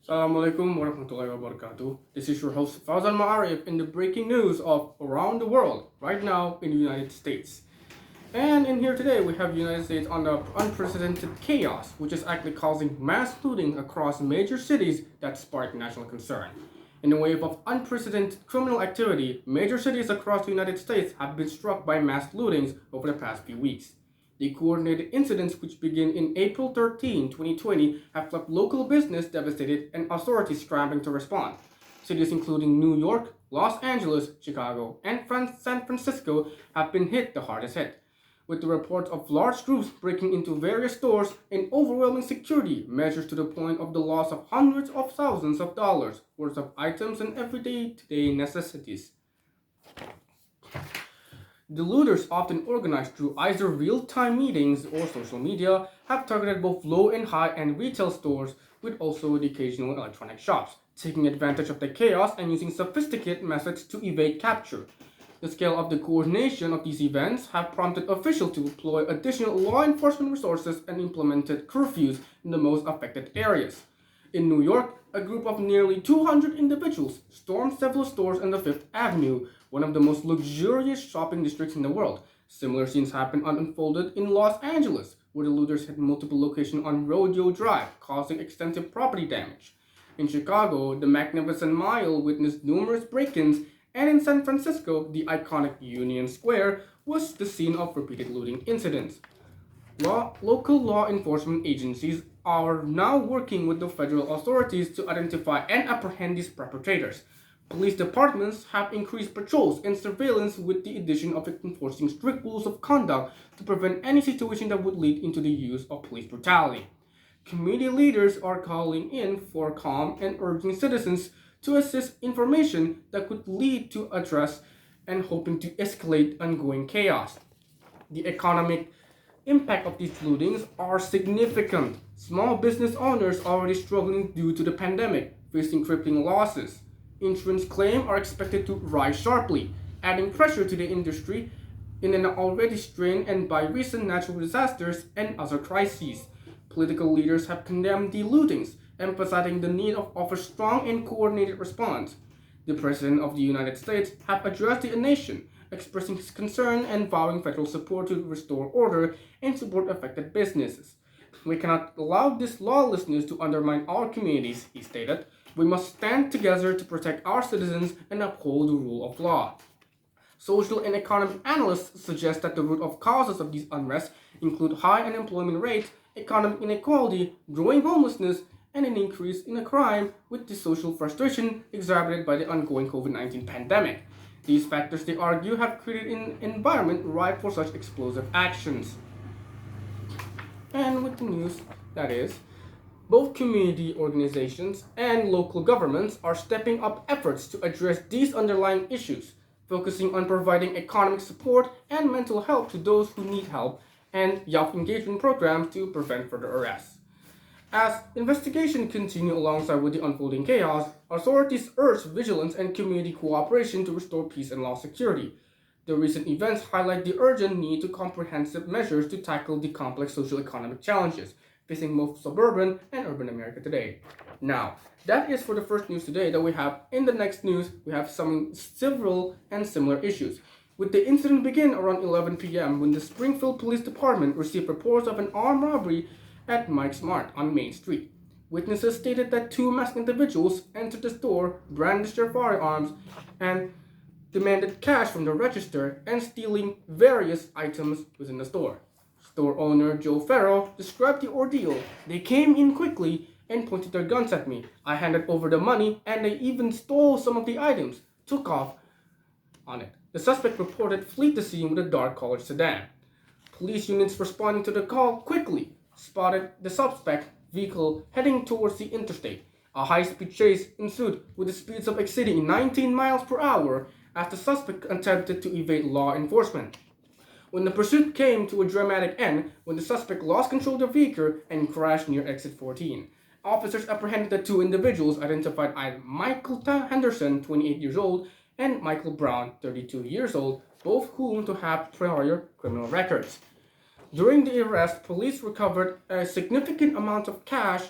Assalamualaikum warahmatullahi wabarakatuh. This is your host Fauzan Arif in the breaking news of around the world right now in the United States. And in here today we have the United States under unprecedented chaos, which is actually causing mass looting across major cities that spark national concern. In a wave of unprecedented criminal activity, major cities across the United States have been struck by mass lootings over the past few weeks. The coordinated incidents, which began in April 13, 2020, have left local business devastated and authorities scrambling to respond. Cities including New York, Los Angeles, Chicago, and San Francisco have been hit the hardest hit, with the reports of large groups breaking into various stores and overwhelming security measures to the point of the loss of hundreds of thousands of dollars worth of items and everyday necessities. The looters, often organized through either real-time meetings or social media, have targeted both low and high-end retail stores with also the occasional electronic shops, taking advantage of the chaos and using sophisticated methods to evade capture. The scale of the coordination of these events have prompted officials to deploy additional law enforcement resources and implemented curfews in the most affected areas. In New York, a group of nearly 200 individuals stormed several stores on the Fifth Avenue, one of the most luxurious shopping districts in the world. Similar scenes happened unfolded in Los Angeles, where the looters had multiple locations on Rodeo Drive, causing extensive property damage. In Chicago, the Magnificent Mile witnessed numerous break-ins, and in San Francisco, the iconic Union Square was the scene of repeated looting incidents. Local law enforcement agencies are now working with the federal authorities to identify and apprehend these perpetrators. Police departments have increased patrols and surveillance with the addition of enforcing strict rules of conduct to prevent any situation that would lead into the use of police brutality. Community leaders are calling in for calm and urging citizens to assist information that could lead to address and hoping to escalate ongoing chaos. The economic impact of these lootings are significant. Small business owners are already struggling due to the pandemic, facing crippling losses. Insurance claims are expected to rise sharply, adding pressure to the industry in an already strained and by recent natural disasters and other crises. Political leaders have condemned the lootings, emphasizing the need of a strong and coordinated response. The President of the United States has addressed the nation, expressing his concern and vowing federal support to restore order and support affected businesses. We cannot allow this lawlessness to undermine our communities, he stated. We must stand together to protect our citizens and uphold the rule of law. Social and economic analysts suggest that the root of causes of these unrest include high unemployment rates, economic inequality, growing homelessness, and an increase in crime with the social frustration exacerbated by the ongoing COVID-19 pandemic. These factors, they argue, have created an environment ripe for such explosive actions. And with the news, that is, both community organizations and local governments are stepping up efforts to address these underlying issues, focusing on providing economic support and mental health to those who need help and youth engagement programs to prevent further arrests. As investigations continue alongside with the unfolding chaos, authorities urge vigilance and community cooperation to restore peace and law security. The recent events highlight the urgent need to comprehensive measures to tackle the complex socio-economic challenges facing both suburban and urban America today. Now, that is for the first news today that we have. In the next news, we have some several and similar issues. With the incident begin around 11 p.m. when the Springfield Police Department received reports of an armed robbery at Mike's Mart on Main Street. Witnesses stated that two masked individuals entered the store, brandished their firearms, and demanded cash from the register and stealing various items within the store. Store owner Joe Farrow described the ordeal. They came in quickly and pointed their guns at me. I handed over the money and they even stole some of the items, took off on it. The suspect reported fled the scene with a dark colored sedan. Police units responding to the call quickly spotted the suspect vehicle heading towards the interstate. A high-speed chase ensued with the speeds of exceeding 19 miles per hour as the suspect attempted to evade law enforcement. When the pursuit came to a dramatic end when the suspect lost control of the vehicle and crashed near exit 14. Officers apprehended the two individuals identified as Michael Henderson, 28 years old, and Michael Brown, 32 years old, both whom to have prior criminal records. During the arrest, police recovered a significant amount of cash,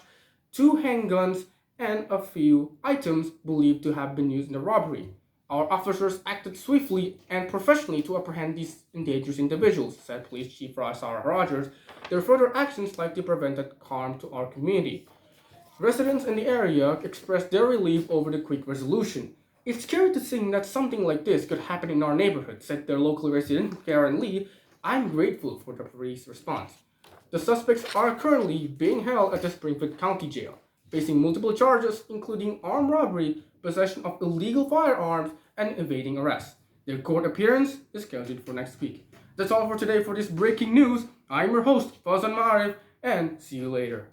two handguns, and a few items believed to have been used in the robbery. Our officers acted swiftly and professionally to apprehend these dangerous individuals, said Police Chief Sarah Rogers. Their further actions likely prevented harm to our community. Residents in the area expressed their relief over the quick resolution. It's scary to think that something like this could happen in our neighborhood, said their local resident, Karen Lee. I'm grateful for the police response. The suspects are currently being held at the Springfield County Jail, facing multiple charges including armed robbery, possession of illegal firearms, and evading arrest. Their court appearance is scheduled for next week. That's all for today for this breaking news. I'm your host, Fauzan, and see you later.